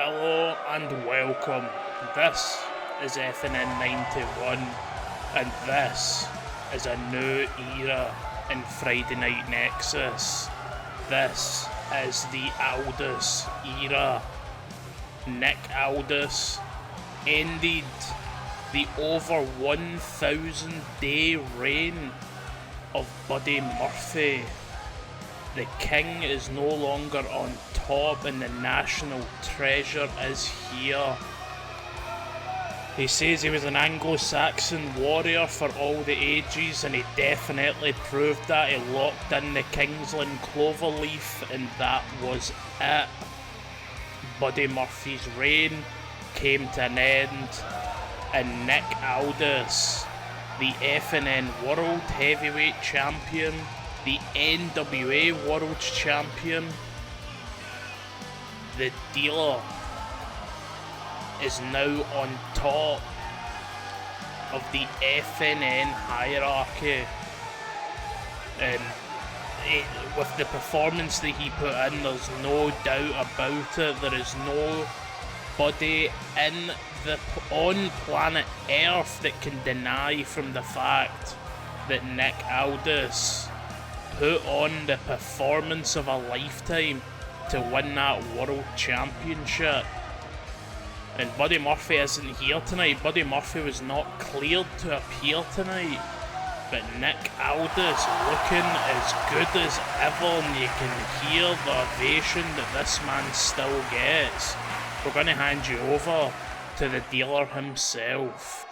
Hello and welcome. This is FNN 91 and this is a new era in Friday Night Nexus. This is the Aldous era. Nick Aldis ended the over 1,000 day reign of Buddy Murphy. The king is no longer on top and the national treasure is here. He says he was an Anglo-Saxon warrior for all the ages and he definitely proved that. He locked in the Kingsland Cloverleaf and that was it. Buddy Murphy's reign came to an end and Nick Aldis, the FNN World Heavyweight Champion, the NWA World Champion, the dealer, is now on top of the FNN hierarchy. And with the performance that he put in, there's no doubt about it. There is nobody on planet Earth that can deny from the fact that Nick Aldis put on the performance of a lifetime to win that world championship. And Buddy Murphy isn't here tonight. Buddy Murphy was not cleared to appear tonight. But Nick Aldis looking as good as ever, and you can hear the ovation that this man still gets. We're going to hand you over to the dealer himself.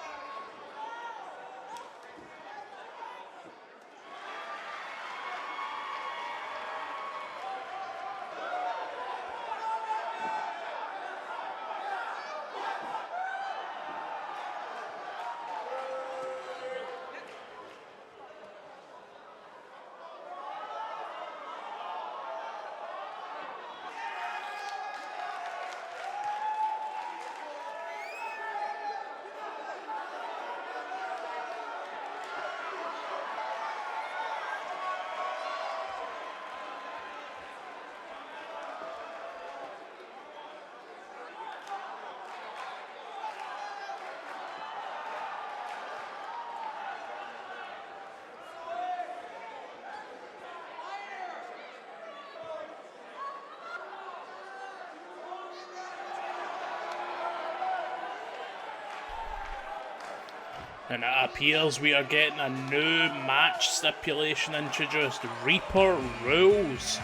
And it appears we are getting a new match stipulation introduced. Reaper rules.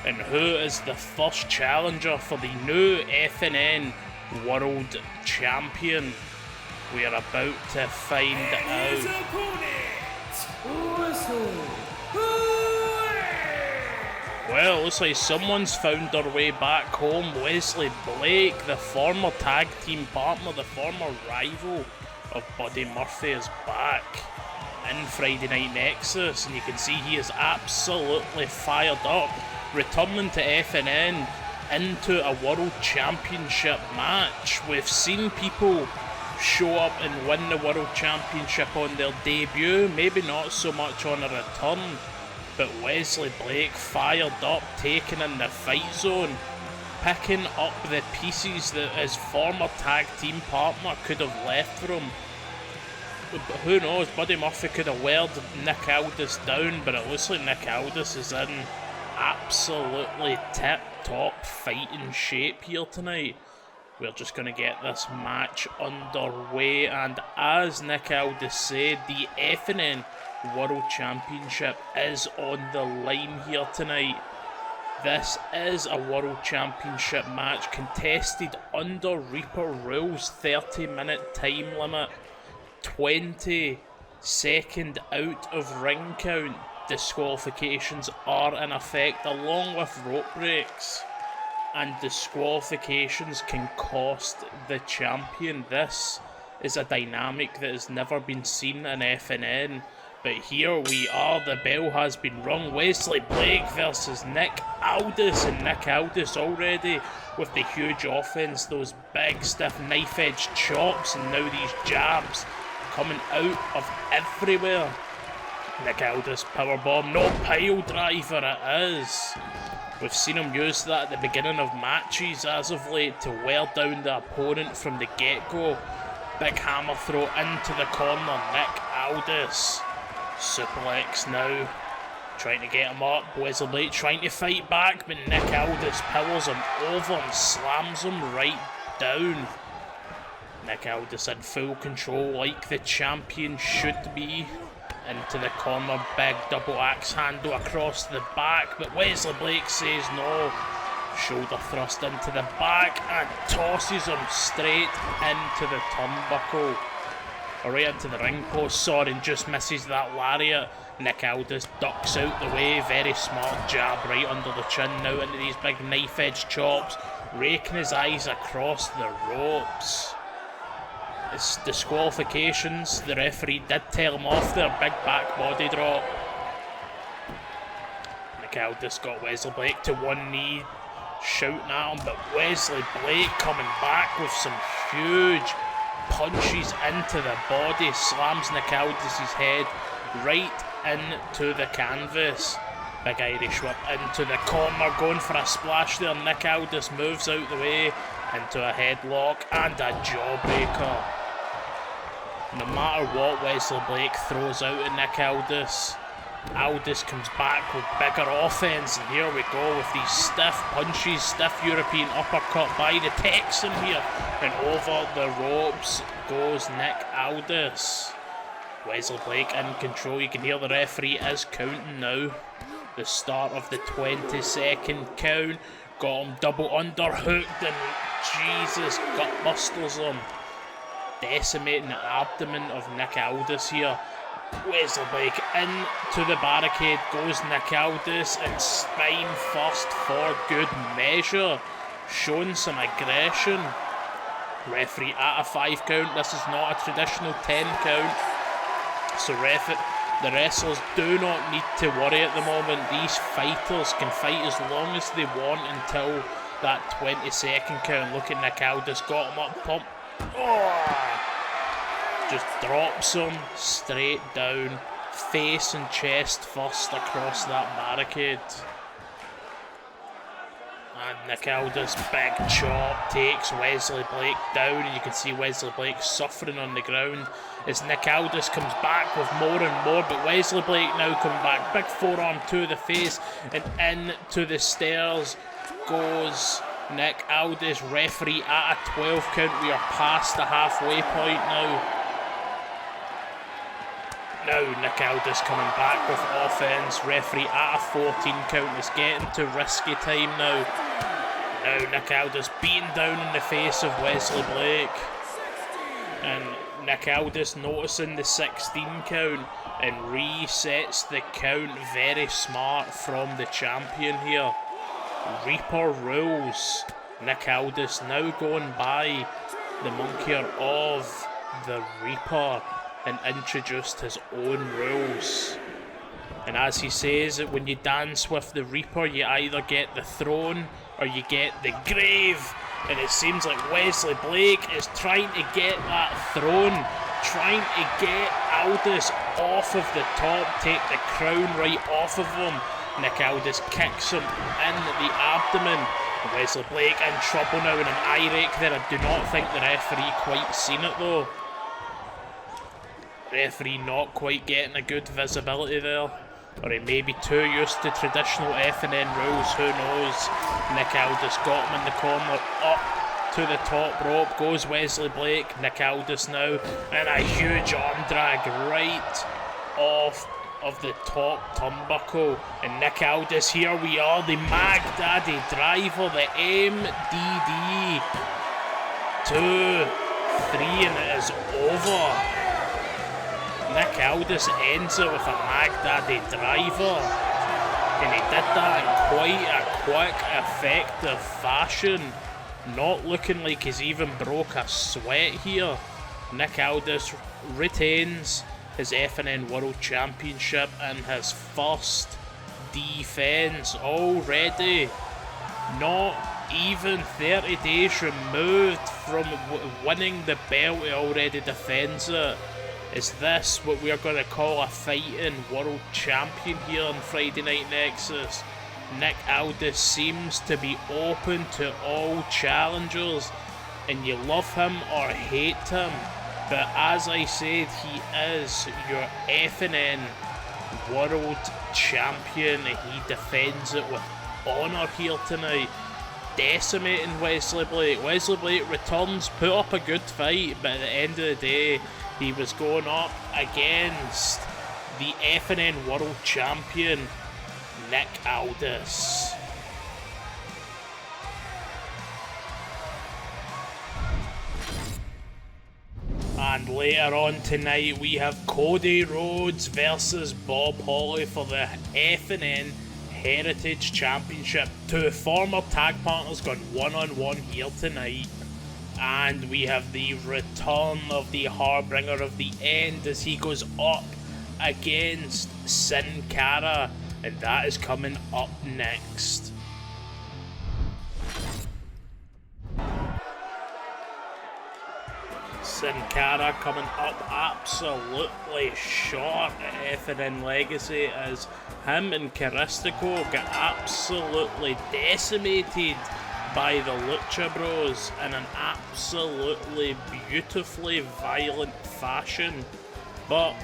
And who is the first challenger for the new FNN World Champion? We are about to find out. Well, looks like someone's found their way back home. Wesley Blake, the former tag team partner, the former rival of Buddy Murphy, is back in Friday Night Nexus, and you can see he is absolutely fired up, returning to FNN into a World Championship match. We've seen people show up and win the World Championship on their debut, maybe not so much on a return, but Wesley Blake fired up, taking in the fight zone, picking up the pieces that his former tag team partner could have left for him. Who knows, Buddy Murphy could have weared Nick Aldis down, but it looks like Nick Aldis is in absolutely tip-top fighting shape here tonight. We're just going to get this match underway, and as Nick Aldis said, the FNN World Championship is on the line here tonight. This is a World Championship match contested under Reaper rules, 30-minute time limit, 20-second out of ring count. Disqualifications are in effect along with rope breaks, and disqualifications can cost the champion. This is a dynamic that has never been seen in FNN. But here we are, the bell has been rung. Wesley Blake versus Nick Aldis, and Nick Aldis already with the huge offense, those big stiff knife edge chops, and now these jabs coming out of everywhere. Nick Aldis powerbomb, no pile driver it is. We've seen him use that at the beginning of matches as of late to wear down the opponent from the get-go. Big hammer throw into the corner, Nick Aldis. Suplex now, trying to get him up. WESLEY Blake trying to fight back, but Nick Aldis powers him over and slams him right down. Nick Aldis in full control like the champion should be. Into the corner, big double axe handle across the back, but WESLEY Blake says no. Shoulder thrust into the back and tosses him straight into the turnbuckle. Or right into the ring post, sorry, and just misses that lariat. Nick Aldis ducks out the way, very smart jab right under the chin, now into these big knife edge chops, raking his eyes across the ropes. It's disqualifications. The referee did tell him off there. Big back body drop. Nick Aldis got WESLEY Blake to one knee, shouting at him, but WESLEY Blake coming back with some huge punches into the body, slams Nick Aldis' head right into the canvas. Big Irish whip into the corner, going for a splash there. Nick Aldis moves out the way into a headlock and a jawbreaker. No matter what WESLEY Blake throws out at Nick Aldis, Aldis comes back with bigger offense, and here we go with these stiff punches, stiff European uppercut by the Texan here, and over the ropes goes Nick Aldis. WESLEY Blake in control. You can hear the referee is counting now. The start of the 20-second count. Got him double underhooked, and Jesus gutbusters him, decimating the abdomen of Nick Aldis here. WESLEY Blake into the barricade goes Nick Aldis, and spine first for good measure, showing some aggression. Referee at a 5 count. This is not a traditional 10 count, so the wrestlers do not need to worry at the moment. These fighters can fight as long as they want until that 20-second count. Look at Nick Aldis, got him up, pump. Oh! Just drops him straight down, face and chest first across that barricade. And Nick Aldis, big chop, takes WESLEY Blake down, and you can see WESLEY Blake suffering on the ground as Nick Aldis comes back with more and more, but WESLEY Blake now coming back. Big forearm to the face, and into the stairs goes Nick Aldis. Referee at a 12 count. We are past the halfway point now. Now Nick Aldis coming back with offense. Referee at a 14 count is getting to risky time now. Now Nick Aldis beaten down in the face of WESLEY Blake. And Nick Aldis noticing the 16 count and resets the count. Very smart from the champion here. Reaper rules. Nick Aldis now going by the monker of the Reaper, and introduced his own rules. And as he says, that when you dance with the Reaper, you either get the throne or you get the grave. And it seems like WESLEY Blake is trying to get that throne, trying to get Aldis off of the top, take the crown right off of him. Nick Aldis kicks him in the abdomen. WESLEY Blake in trouble now, and an eye rake there. I do not think the referee quite seen it though. Referee not quite getting a good visibility there, or he may be too used to traditional F&N rules, who knows. Nick Aldis got him in the corner, up to the top rope goes WESLEY Blake. Nick Aldis now, and a huge arm drag right off of the top turnbuckle. And Nick Aldis, here we are, the Mag Daddy driver, the MDD. 2, 3, and it is over. Nick Aldis ends it with a Mag Daddy driver, and he did that in quite a quick, effective fashion. Not looking like he's even broke a sweat here. Nick Aldis retains his F&N World Championship in his first defense already. Not even 30 days removed from winning the belt, he already defends it. Is this what we are going to call a fighting world champion here on Friday Night Nexus? 𝗥𝗏𝗚𝗏 seems to be open to all challengers, and you love him or hate him, but as I said, he is your FNN World Champion. He defends it with honour here tonight, decimating Wesley Blake. Wesley Blake returns, put up a good fight, but at the end of the day, he was going up against the FNN World Champion, 𝗥𝗏𝗚𝗏. And later on tonight, we have Cody Rhodes versus Bob Holly for the FNN Heritage Championship. Two former tag partners going one-on-one here tonight. And we have the return of the Harbinger of the End as he goes up against Sin Cara. And that is coming up next. Sin Cara coming up absolutely short at FNN Legacy as him and 𝗕𝗏𝗏𝗏 get absolutely decimated by the Lucha Bros in an absolutely beautifully violent fashion. But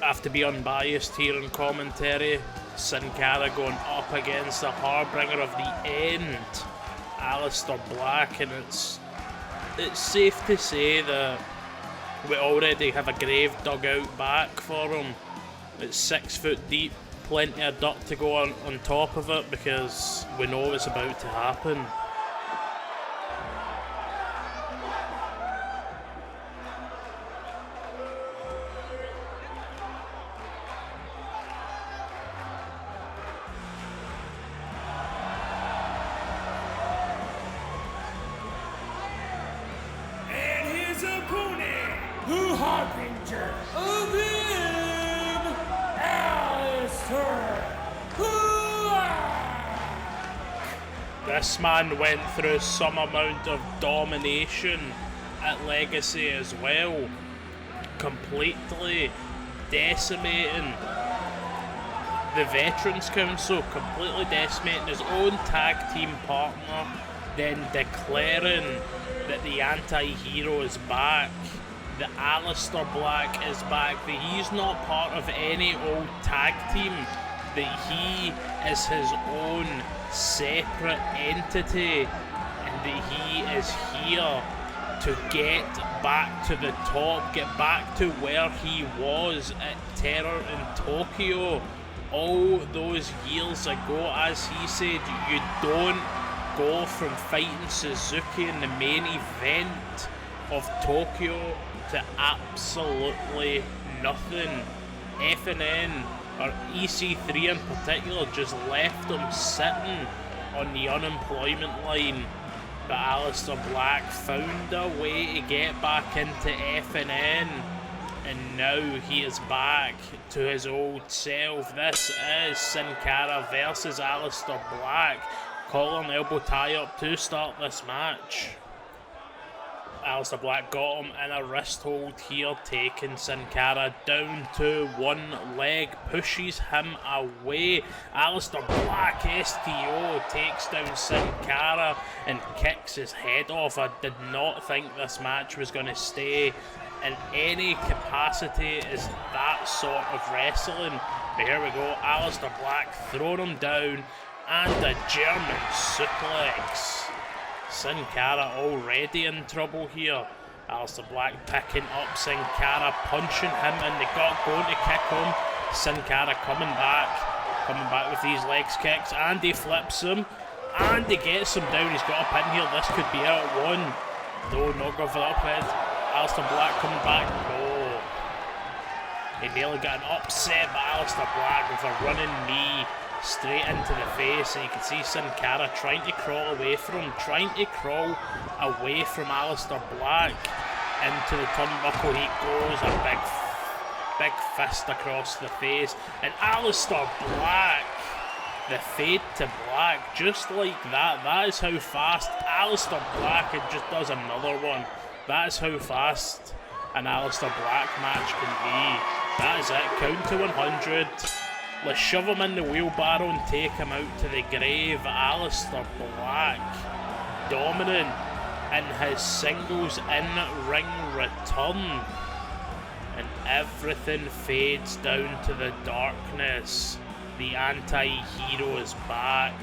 I have to be unbiased here in commentary. Sin Cara going up against the Harbinger of the End, Aleister Black, and it's safe to say that we already have a grave dug out back for him. It's 6 foot deep, plenty of dirt to go on top of it because we know it's about to happen. The Harbinger of him, Aleister Black. This man went through some amount of domination at Legacy as well, completely decimating the Veterans Council, completely decimating his own tag team partner, then declaring that the anti-hero is back. The Aleister Black is back, that he's not part of any old tag team, that he is his own separate entity, and that he is here to get back to the top, get back to where he was at Terror in Tokyo all those years ago. As he said, you don't go from fighting Suzuki in the main event of Tokyo to absolutely nothing. FNN, or EC3 in particular, just left him sitting on the unemployment line. But Aleister Black found a way to get back into FNN, and now he is back to his old self. This is Sin Cara versus Aleister Black. Collar and elbow tie up to start this match. Aleister Black got him in a wrist hold here, taking Sin Cara down to one leg, pushes him away. Aleister Black STO takes down Sin Cara and kicks his head off. I did not think this match was going to stay in any capacity as that sort of wrestling. But here we go, Aleister Black throwing him down and a German suplex. Sin Cara already in trouble here. Aleister Black picking up Sin Cara, punching him in the gut, going to kick him. Sin Cara coming back with these legs kicks, and he flips him, and he gets him down. He's got a pin here, this could be it. One, no, not going for the uphead. Aleister Black coming back, no. He nearly got an upset by Aleister Black with a running knee straight into the face, and you can see Sin Cara trying to crawl away from him, trying to crawl away from Aleister Black into the turnbuckle. He goes, a big fist across the face, and Aleister Black, the fade to black, just like that. That is how fast Aleister Black, and just does another one. That is how fast an Aleister Black match can be. That is it, count to 100. Let's shove him in the wheelbarrow and take him out to the grave. Aleister Black, dominant in his singles in-ring return. And everything fades down to the darkness. The anti-hero is back.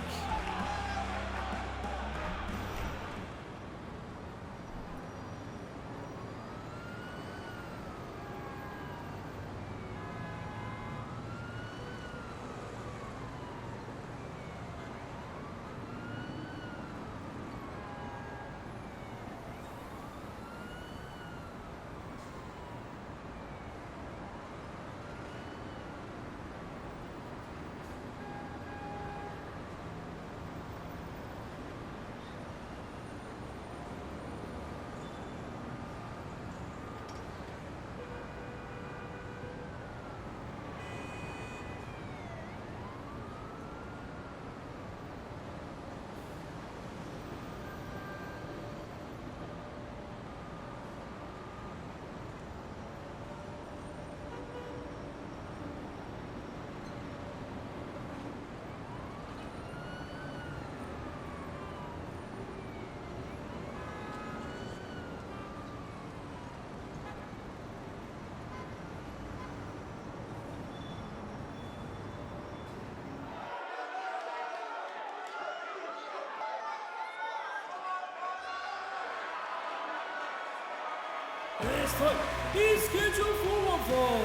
This fight is scheduled for one fall.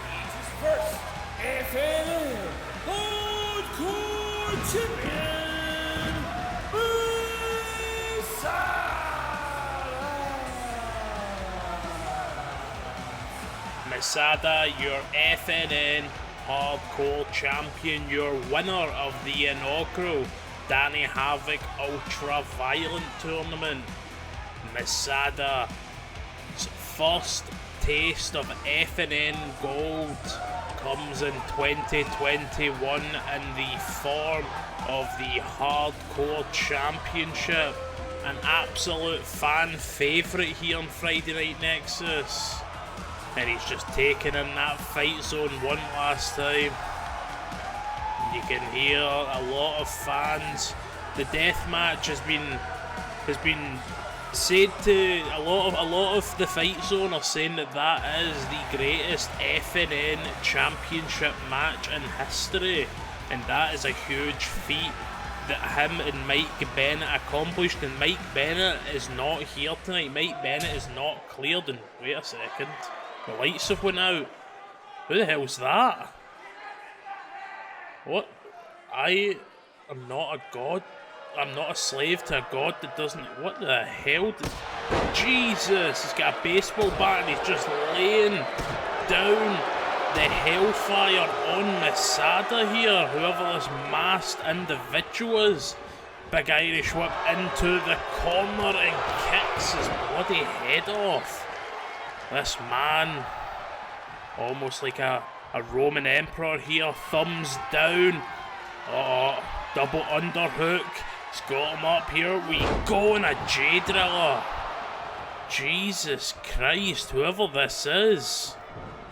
He's his first FNL Hardcore Champion, Masada, your FNN Hardcore Champion, your winner of the inaugural Danny Havoc Ultra Violent Tournament. Masada's first taste of FNN Gold comes in 2021 in the form of the Hardcore Championship. An absolute fan favourite here on Friday Night Nexus. And he's just taken in that fight zone one last time. You can hear a lot of fans. The death match has been said to a lot of the fight zone are saying that is the greatest FNN championship match in history, and that is a huge feat that him and Mike Bennett accomplished. And Mike Bennett is not here tonight. Mike Bennett is not cleared. And wait a second, the lights have went out. Who the hell's that? What? I am not a god. I'm not a slave to a god that doesn't... What the hell? Jesus! He's got a baseball bat and he's just laying down the hellfire on Masada here. Whoever this masked individual is. Big Irish whip into the corner and kicks his bloody head off. This man, almost like a Roman emperor here, thumbs down. Oh, double underhook. He's got him up. Here we go, and a 𝗔𝗪𝗏. Jesus Christ, whoever this is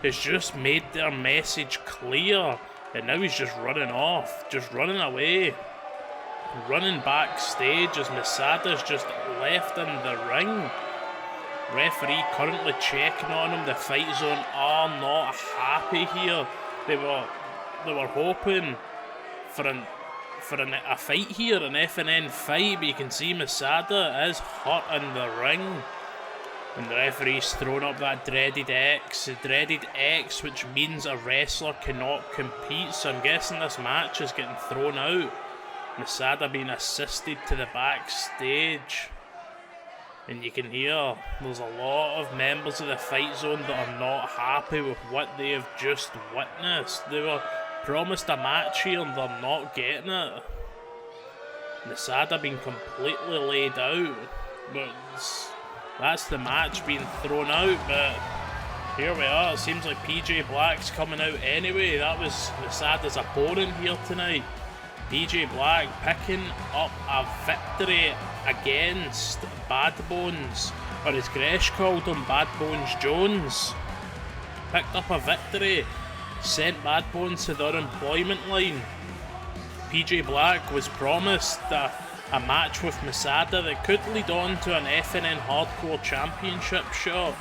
has just made their message clear, and now he's just running off, just running away, running backstage as Masada's just left in the ring. Referee currently checking on him. The fight zone are not happy here. They were hoping for a fight here, an FNN fight, but you can see Masada is hurt in the ring. And the referee's thrown up that dreaded X. The dreaded X, which means a wrestler cannot compete. So I'm guessing this match is getting thrown out. Masada being assisted to the backstage. And you can hear there's a lot of members of the fight zone that are not happy with what they have just witnessed. They were promised a match here and they're not getting it. Masada being completely laid out, but that's the match being thrown out. But here we are. It seems like PJ Black's coming out anyway. That was Masada's opponent here tonight. PJ Black picking up a victory against Bad Bones, or as Gresh called him, Bad Bones Jones. Picked up a victory sent Bad Bones to the unemployment line. PJ Black was promised a match with Masada that could lead on to an FNN Hardcore Championship shot,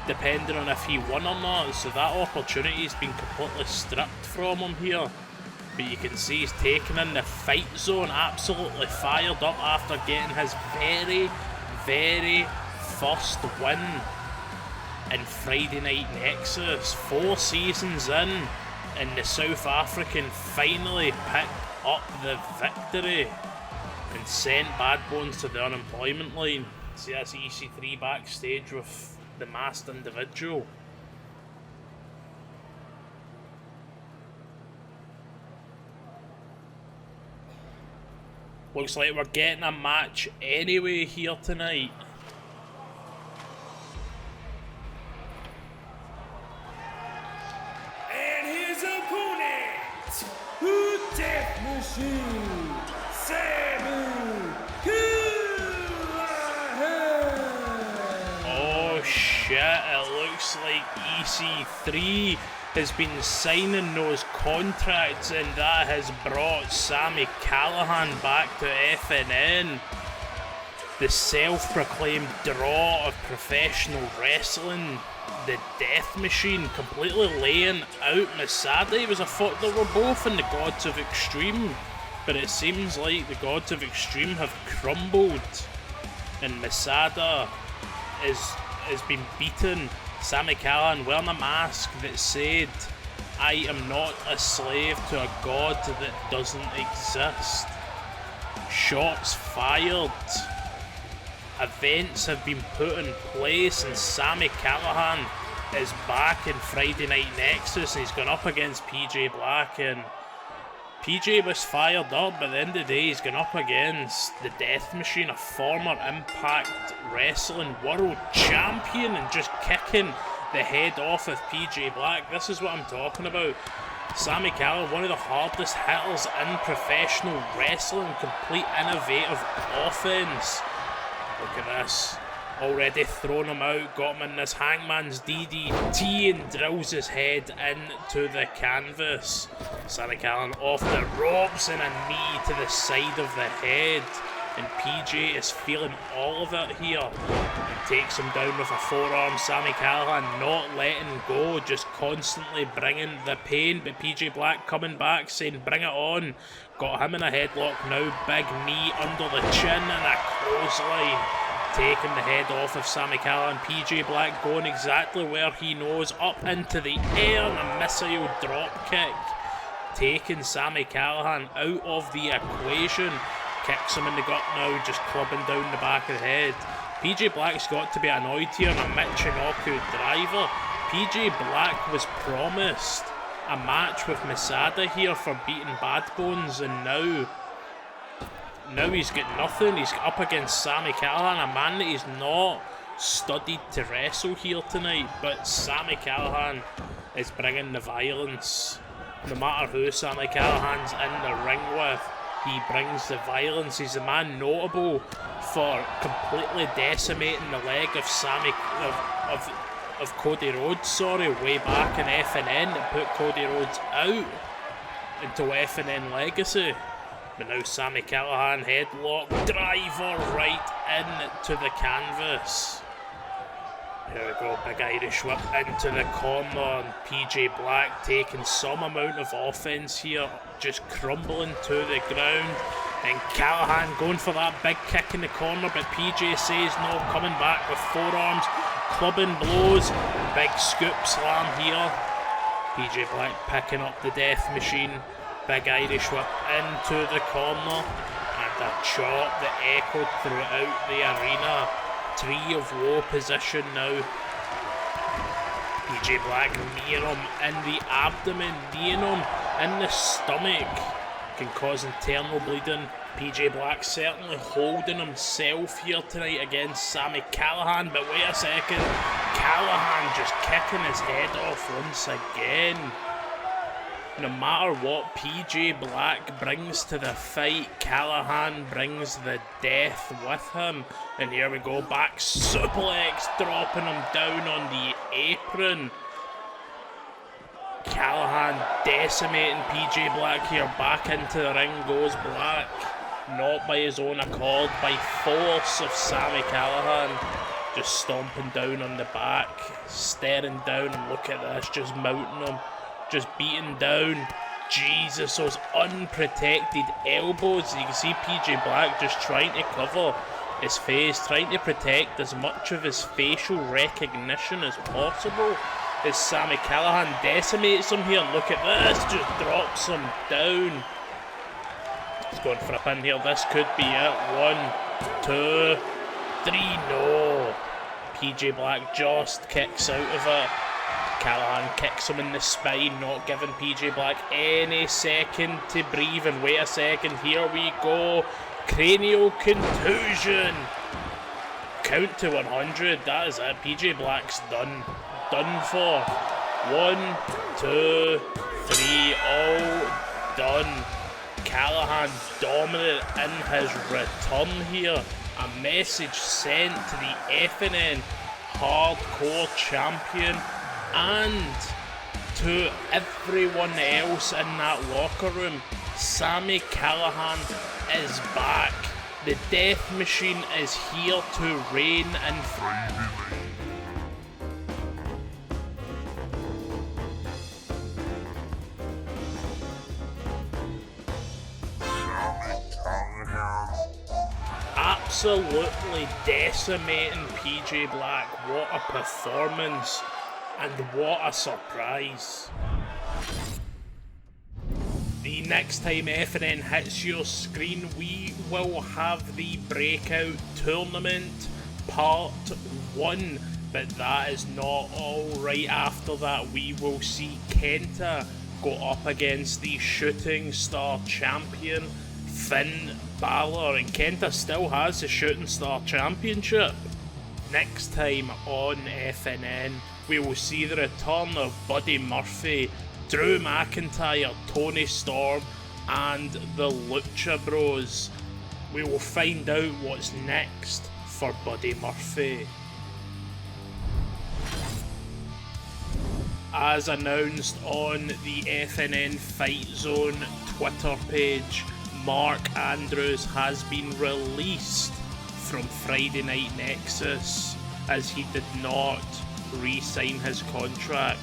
depending on if he won or not, so that opportunity has been completely stripped from him here. But you can see he's taken in the fight zone, absolutely fired up after getting his very, very first win in Friday Night Nexus. 4 seasons in, and the South African finally picked up the victory and sent Bad Bones to the unemployment line. See, that's EC3 backstage with the masked individual. Looks like we're getting a match anyway here tonight. And his opponent, the Death Machine, SAMI CALLIHAN. Oh shit, it looks like EC3 has been signing those contracts, and that has brought Sami Callihan back to FNN. The self-proclaimed draw of professional wrestling, the Death Machine, completely laying out Masada. He was a thought they were both in the Gods of Extreme, but it seems like the Gods of Extreme have crumbled, and Masada has been beaten. Sami Callihan wearing a mask that said, "I am not a slave to a god that doesn't exist." Shots fired. Events have been put in place, and Sami Callihan is back in Friday Night Nexus, and he's gone up against PJ Black, and PJ was fired up, but at the end of the day he's gone up against the Death Machine, a former Impact Wrestling World Champion, and just kicking the head off of PJ Black. This is what I'm talking about. Sami Callihan, one of the hardest hitters in professional wrestling, complete innovative offense. Look at this. Already thrown him out, got him in this Hangman's DDT and drills his head into the canvas. Sami Callihan off the ropes and a knee to the side of the head. And PJ is feeling all of it here. And takes him down with a forearm. Sami Callihan not letting go, just constantly bringing the pain. But PJ Black coming back saying, "Bring it on." Got him in a headlock now. Big knee under the chin and a clothesline. Taking the head off of Sami Callihan. PJ Black going exactly where he knows, up into the air, and a missile drop kick. Taking Sami Callihan out of the equation. Kicks him in the gut now, just clubbing down the back of the head. PJ Black's got to be annoyed here, and a 𝗕𝗏𝗄𝗏 driver. PJ Black was promised a match with Masada here for beating Bad Bones, and now he's got nothing. He's up against Sami Callihan, a man that he's not studied to wrestle here tonight, but Sami Callihan is bringing the violence. No matter who Sami Callihan's in the ring with, he brings the violence. He's a man notable for completely decimating the leg of of Cody Rhodes, way back in FNN, that put Cody Rhodes out until FNN Legacy. But now Sami Callihan, headlock, driver right into the canvas. Here we go, big Irish whip into the corner, and PJ Black taking some amount of offense here, just crumbling to the ground. And Callihan going for that big kick in the corner, but PJ says no, coming back with forearms, clubbing blows, big scoop slam here. PJ Black picking up the Death Machine, big Irish whip into the corner, and a chop that echoed throughout the arena. Tree of Woe position now. PJ Black kneeing him in the abdomen, kneeing him in the stomach, can cause internal bleeding. PJ Black certainly holding himself here tonight against Sami Callihan, but wait a second, Callihan just kicking his head off once again. No matter what PJ Black brings to the fight, Callihan brings the death with him. And here we go, back suplex, dropping him down on the apron. Callihan decimating PJ Black here. Back into the ring goes Black. Not by his own accord, by force of Sami Callihan. Just stomping down on the back, staring down, and look at this, just mounting him, just beating down. Jesus, those unprotected elbows. You can see PJ Black just trying to cover his face, trying to protect as much of his facial recognition as possible. As Sami Callihan decimates him here, look at this, just drops him down. He's going for a pin here, this could be it. 1, 2, 3, no. PJ Black just kicks out of it. Callihan kicks him in the spine, not giving PJ Black any second to breathe. And wait a second, here we go. Cranial contusion. Count to 100, that is it. PJ Black's done. Done for. 1, 2, 3, all done. Callihan dominant in his return here. A message sent to the FNN hardcore champion and to everyone else in that locker room. Sami Callihan is back. The Death Machine is here to reign in freedom. Absolutely decimating PJ Black. What a performance and what a surprise. The next time FNN hits your screen, we will have the Breakout Tournament Part 1. But that is not all. Right after that, we will see Kenta go up against the Shooting Star Champion, Finn Balor, and Kenta still has the Shooting Star Championship. Next time on FNN, we will see the return of Buddy Murphy, Drew McIntyre, Tony Storm, and the Lucha Bros. We will find out what's next for Buddy Murphy. As announced on the FNN Fight Zone Twitter page, Mark Andrews has been released from Friday Night Nexus as he did not re-sign his contract.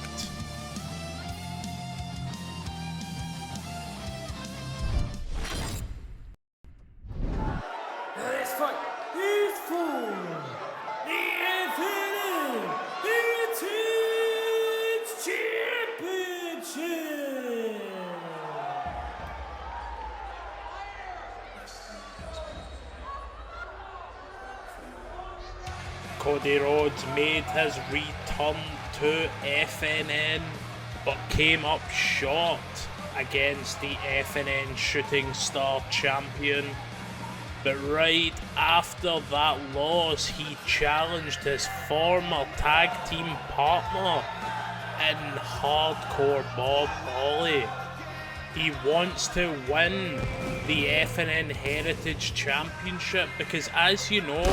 This fight is for the FNN Heritage Championship. Cody Rhodes made his return to FNN, but came up short against the FNN Shooting Star Champion. But right after that loss, he challenged his former tag team partner in Hardcore Bob Holly. He wants to win the FNN Heritage Championship because, as you know,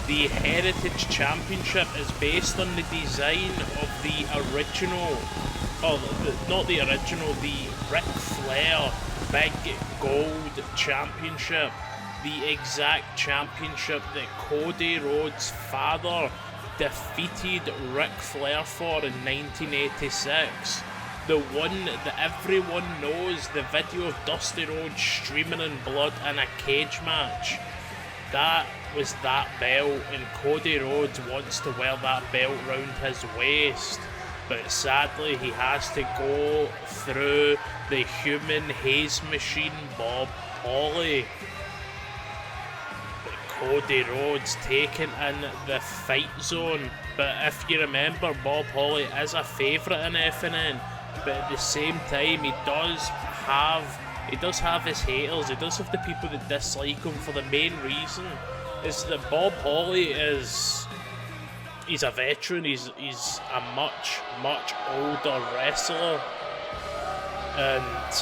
the Heritage Championship is based on the design of the original, not the original, the Ric Flair Big Gold Championship. The exact championship that Cody Rhodes' father defeated Ric Flair for in 1986. The one that everyone knows, the video of Dusty Rhodes streaming in blood in a cage match. That was that belt, and Cody Rhodes wants to wear that belt round his waist. But sadly, he has to go through the human haze machine, Bob Holly. But Cody Rhodes taking in the fight zone. But if you remember, Bob Holly is a favourite in FNN. But at the same time, he does have his haters. He does have the people that dislike him for the main reason is that Bob Holly he's a veteran. He's a much older wrestler, and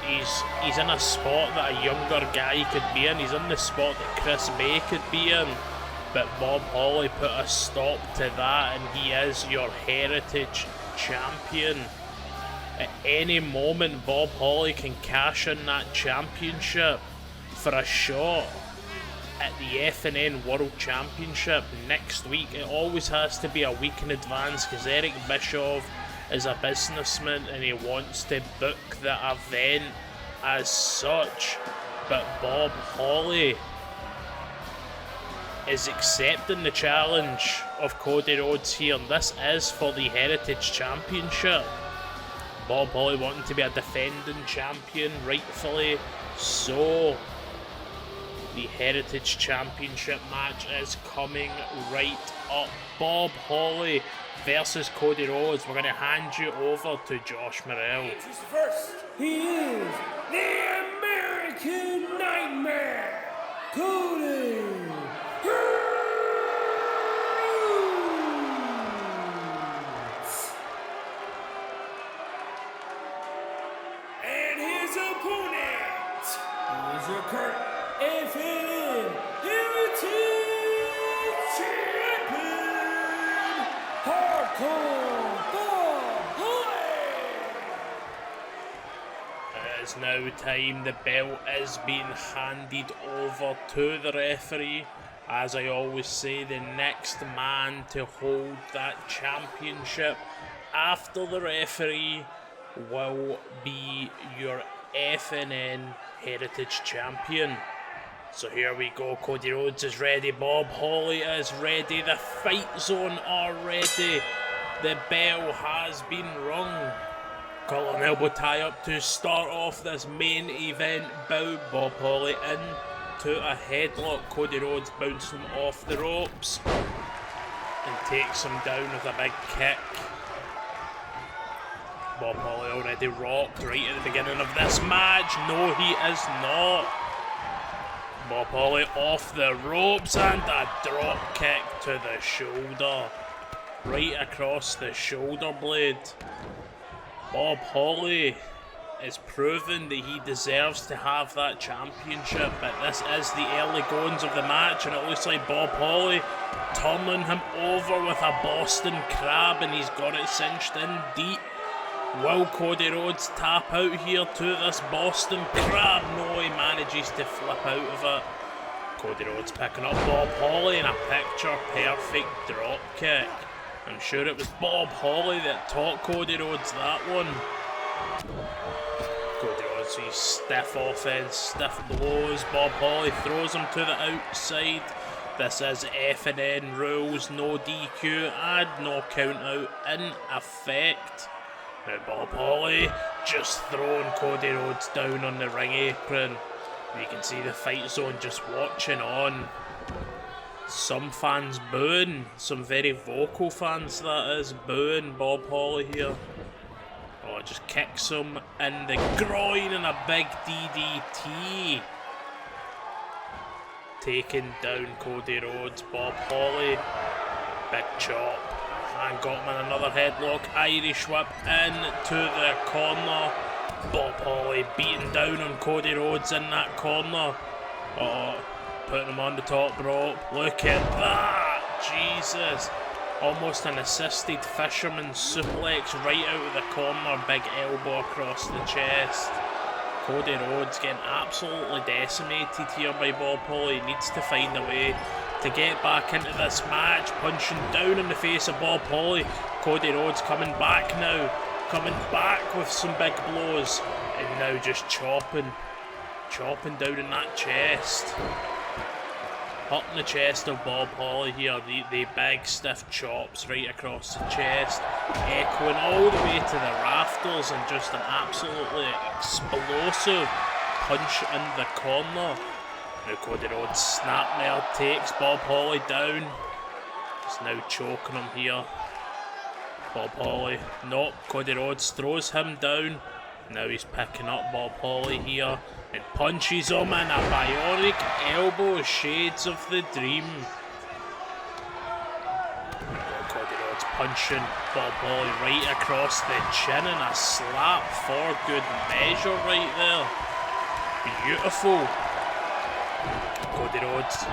he's in a spot that a younger guy could be in. He's in the spot that Chris May could be in. But Bob Holly put a stop to that, and he is your Heritage Champion. At any moment, Bob Holly can cash in that championship for a shot at the FNN World Championship next week. It always has to be a week in advance because 𝗏𝗏𝗏𝗏 is a businessman and he wants to book the event as such. But Bob Holly is accepting the challenge of Cody Rhodes here. This is for the Heritage Championship. Bob Holly wanting to be a defending champion, rightfully so. The Heritage Championship match is coming right up. Bob Holly versus Cody Rhodes. We're going to hand you over to Josh Morrell. First, he is the American Nightmare, Cody Rhodes. And his opponent is your current FNN Heritage Champion, Hardcore Bob Holly. It is now time. The belt is being handed over to the referee. As I always say, the next man to hold that championship after the referee will be your FNN Heritage Champion. So here we go. Cody Rhodes is ready. Bob Holly is ready. The fight zone are ready. The bell has been rung. Collar and elbow tie up to start off this main event bout. Bob Holly into a headlock. Cody Rhodes bouncing him off the ropes and takes him down with a big kick. Bob Holly already rocked right at the beginning of this match. No, he is not. Bob Holly off the ropes and a drop kick to the shoulder. Right across the shoulder blade. Bob Holly is proving that he deserves to have that championship, but this is the early goings of the match and it looks like Bob Holly turning him over with a Boston Crab and he's got it cinched in deep. Will Cody Rhodes tap out here to this Boston Crab? No, he manages to flip out of it. Cody Rhodes picking up Bob Holly in a picture perfect drop kick. I'm sure it was Bob Holly that taught Cody Rhodes that one. Cody Rhodes, he's stiff offense, stiff blows. Bob Holly throws him to the outside. This is FNN rules, no DQ and no count out in effect. Now Bob Holly just throwing Cody Rhodes down on the ring apron. You can see the fight zone just watching on. Some fans booing, some very vocal fans that is, booing Bob Holly here. Oh, just kicks him in the groin and a big DDT. Taking down Cody Rhodes. Bob Holly, big chop. And got him in another headlock. Irish whip into the corner. Bob Holly beating down on Cody Rhodes in that corner. Oh, putting him on the top rope. Look at that! Jesus. Almost an assisted fisherman suplex right out of the corner. Big elbow across the chest. Cody Rhodes getting absolutely decimated here by Bob Holly. He needs to find a way to get back into this match. Punching down in the face of Bob Holly. Cody Rhodes coming back now. Coming back with some big blows. And now just chopping down in that chest. Hurting the chest of Bob Holly here. The big stiff chops right across the chest. Echoing all the way to the rafters. And just an absolutely explosive punch in the corner. Now Cody Rhodes snapmare takes Bob Holly down. He's now choking him here. Bob Holly, nope, Cody Rhodes throws him down. Now he's picking up Bob Holly here and punches him in a bionic elbow, shades of the dream. Cody Rhodes punching Bob Holly right across the chin and a slap for good measure right there. Beautiful. Cody Rhodes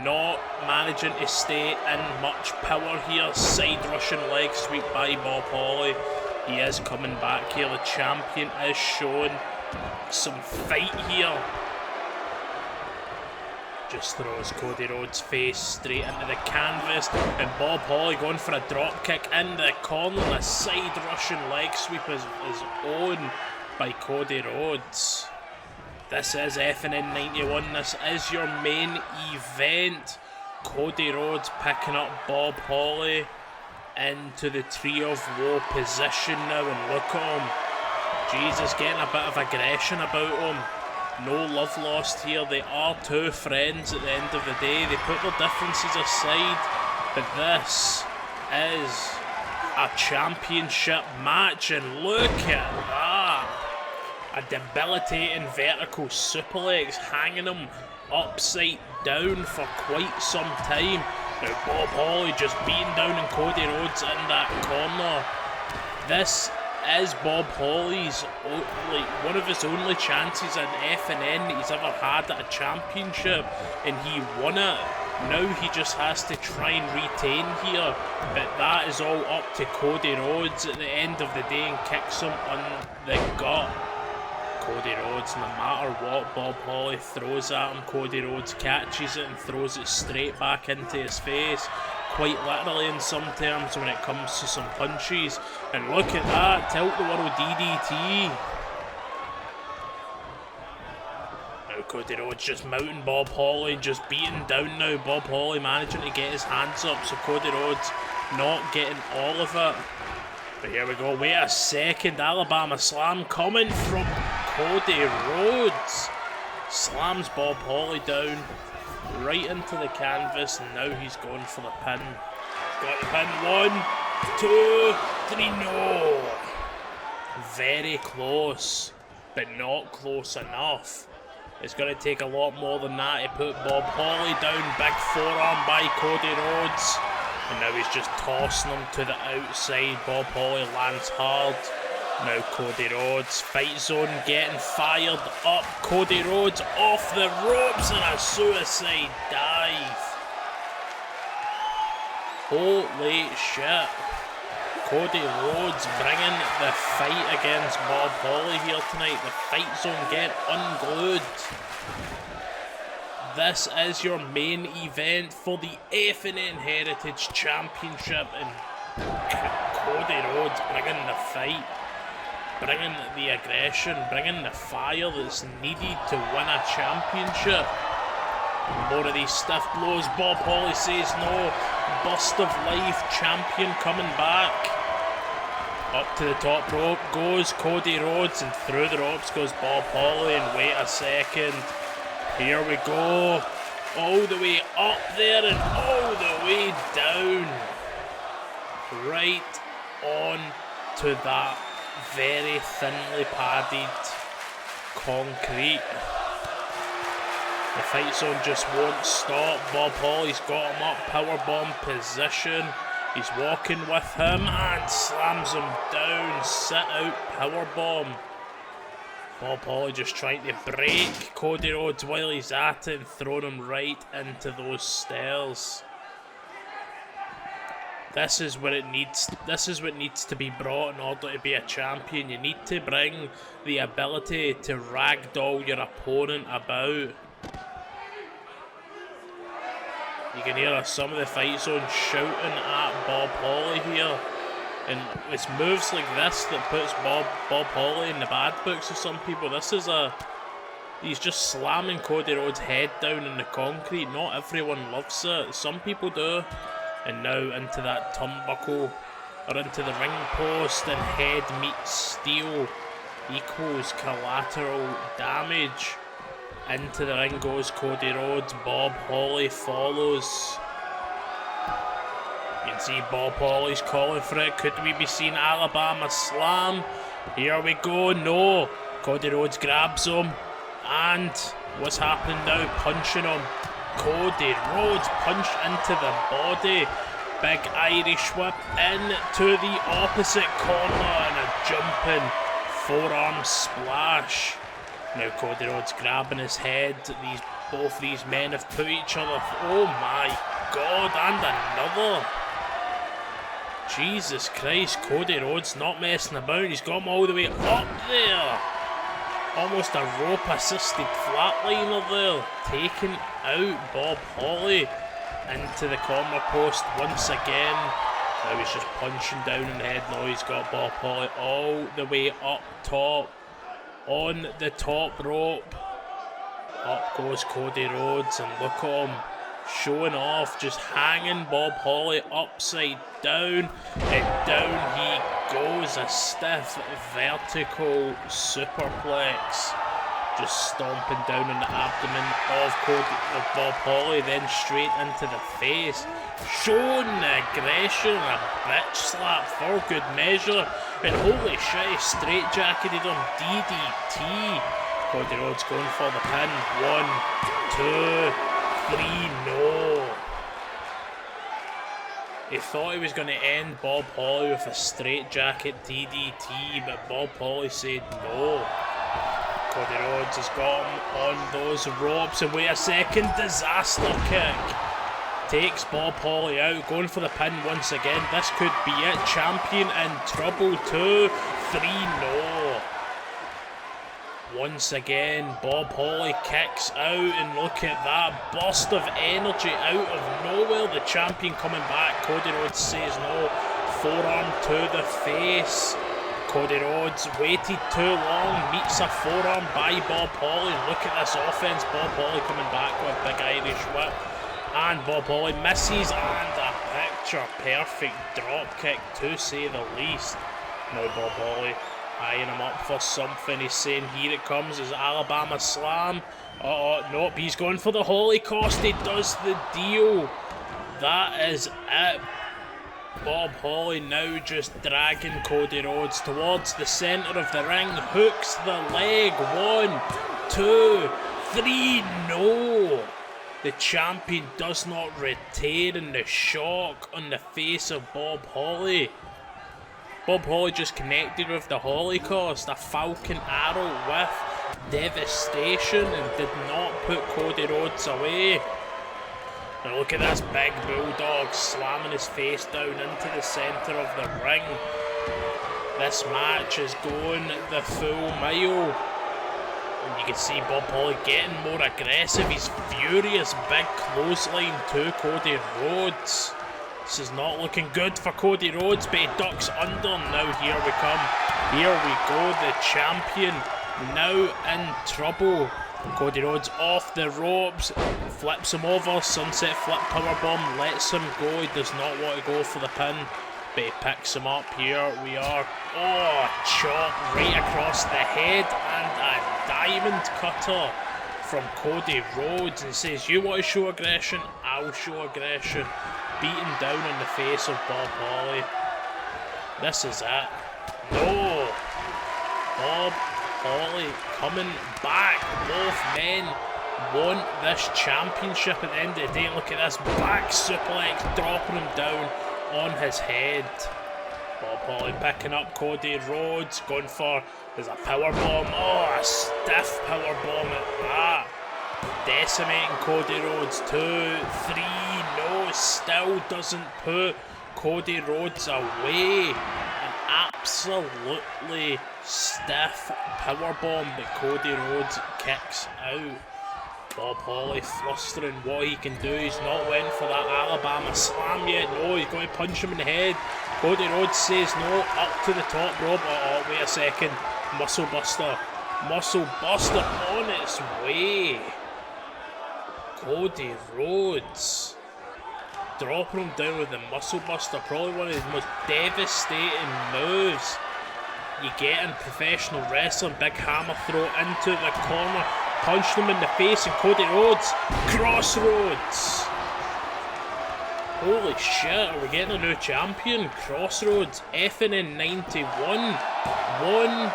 not managing to stay in much power here. Side Russian leg sweep by Bob Holly. He is coming back here. The champion is showing some fight here. Just throws Cody Rhodes' face straight into the canvas, and Bob Holly going for a drop kick in the corner. A side Russian leg sweep is owned by Cody Rhodes. This is FNN 91. This is your main event. Cody Rhodes picking up Bob Holly into the Tree of Woe position now, and look at him. Jesus, getting a bit of aggression about him. No love lost here. They are two friends at the end of the day. They put their differences aside, but this is a championship match, and look at that. A debilitating vertical suplex, hanging him upside down for quite some time. Now Bob Holly just beating down on Cody Rhodes in that corner. This is Bob Holly's, one of his only chances in FNN that he's ever had at a championship, and he won it. Now he just has to try and retain here, but that is all up to Cody Rhodes at the end of the day, and kicks him on the gut. Cody Rhodes, no matter what Bob Holly throws at him, Cody Rhodes catches it and throws it straight back into his face. Quite literally in some terms when it comes to some punches. And look at that, Tilt-the-World DDT. Now Cody Rhodes just mounting Bob Holly, just beating down now. Bob Holly managing to get his hands up, so Cody Rhodes not getting all of it. But here we go, wait a second, Alabama Slam coming from Cody Rhodes. Slams Bob Holly down right into the canvas, and now he's going for the pin. Got the pin, 1, 2, 3, no! Very close, but not close enough. It's going to take a lot more than that to put Bob Holly down. Big forearm by Cody Rhodes. And now he's just tossing him to the outside. Bob Holly lands hard. Now Cody Rhodes, fight zone getting fired up. Cody Rhodes off the ropes and a suicide dive. Holy shit. Cody Rhodes bringing the fight against Bob Holly here tonight. The fight zone getting unglued. This is your main event for the FNN Heritage Championship, and Cody Rhodes bringing the fight, bringing the aggression, bringing the fire that's needed to win a championship. More of these stiff blows. Bob Holly says no. Burst of life, champion coming back. Up to the top rope goes Cody Rhodes, and through the ropes goes Bob Holly, and wait a second. Here we go, all the way up there and all the way down, right on to that very thinly padded concrete. The fight zone just won't stop. Bob Holly's got him up, powerbomb position. He's walking with him and slams him down, sit out powerbomb. Bob Holly just trying to break Cody Rhodes while he's at it and throwing him right into those stairs. This is what needs to be brought in order to be a champion. You need to bring the ability to ragdoll your opponent about. You can hear some of the fight zone shouting at Bob Holly here. And it's moves like this that puts Bob Holly in the bad books of some people. He's just slamming Cody Rhodes' head down in the concrete. Not everyone loves it. Some people do. And now into that turnbuckle, or into the ring post, and head meets steel equals collateral damage. Into the ring goes Cody Rhodes. Bob Holly follows. You can see Bob Holly's calling for it. Could we be seeing Alabama Slam? Here we go. No. Cody Rhodes grabs him. And what's happening now? Punching him. Cody Rhodes punch into the body. Big Irish whip into the opposite corner and a jumping forearm splash. Now Cody Rhodes grabbing his head. Both these men have put each other. Oh my god, and another. Jesus Christ, Cody Rhodes not messing about. He's got him all the way up there. Almost a rope-assisted flatliner there. Taking out Bob Holly into the corner post once again. Now he's just punching down in the head. Now he's got Bob Holly all the way up top. On the top rope. Up goes Cody Rhodes, and look at him showing off, just hanging Bob Holly upside down, and down he goes, a stiff vertical superplex, just stomping down on the abdomen of Bob Holly, then straight into the face, showing the aggression, a bitch slap for good measure, and holy shit, he straight-jacketed him, DDT. Cody Rhodes going for the pin. 1, 2, 3, no. He thought he was going to end Bob Holly with a straight-jacket DDT, but Bob Holly said no. Cody Rhodes has got him on those ropes, and wait a second, disaster kick. Takes Bob Holly out, going for the pin once again. This could be it. Champion in trouble. 2, 3, no. Once again, Bob Holly kicks out, and look at that burst of energy out of nowhere. The champion coming back. Cody Rhodes says no. Forearm to the face. Cody Rhodes waited too long, meets a forearm by Bob Holly. Look at this offense. Bob Holly coming back with a big Irish whip. And Bob Holly misses, and a picture perfect drop kick to say the least. Now Bob Holly eyeing him up for something. He's saying, here it comes, his Alabama slam. Nope, he's going for the Holocaust. He does the deal. That is it. Bob Holly now just dragging Cody Rhodes towards the centre of the ring. Hooks the leg. 1, 2, 3, no. The champion does not retain, in the shock on the face of Bob Holly. Bob Holly just connected with the Holocaust, a falcon arrow with devastation, and did not put Cody Rhodes away. Now look at this big bulldog slamming his face down into the centre of the ring. This match is going the full mile. And you can see Bob Holly getting more aggressive. He's furious. Big clothesline to Cody Rhodes. This is not looking good for Cody Rhodes, but he ducks under. Now here we come. Here we go. The champion now in trouble. Cody Rhodes off the ropes. Flips him over. Sunset flip powerbomb. Lets him go. He does not want to go for the pin, but he picks him up. Here we are. Oh, chop right across the head, and a diamond cutter from Cody Rhodes, and says, you want to show aggression? I'll show aggression. Beating down on the face of Bob Holly. This is it. No! Bob Holly coming back. Both men want this championship at the end of the day. Look at this back suplex, dropping him down on his head. Bob Holly picking up Cody Rhodes, going for, there's a powerbomb. Oh, a stiff powerbomb at that. Decimating Cody Rhodes. 2, 3, no, still doesn't put Cody Rhodes away. An absolutely stiff powerbomb that Cody Rhodes kicks out. Bob Holly flustering what he can do. He's not went for that Alabama slam yet. No, he's going to punch him in the head. Cody Rhodes says no, up to the top rope. Oh, wait a second. Muscle Buster. Muscle Buster on its way. Cody Rhodes dropping him down with the Muscle Buster. Probably one of the most devastating moves you get in professional wrestling. Big hammer throw into the corner. Punched him in the face, and Cody Rhodes, Crossroads. Holy shit, are we getting a new champion? Crossroads, FNN 91. 1,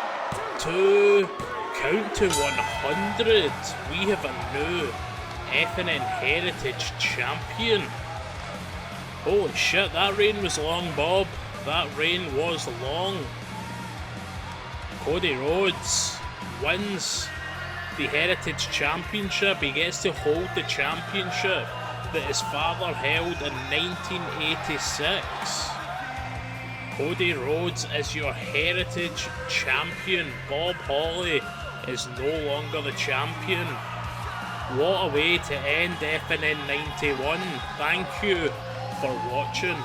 2, count to 100. We have a new FNN Heritage champion. Holy shit, that reign was long, Bob. That reign was long. Cody Rhodes wins the Heritage Championship. He gets to hold the championship that his father held in 1986. Cody Rhodes is your heritage champion. Bob Holly is no longer the champion. What a way to end FNN 91. Thank you for watching.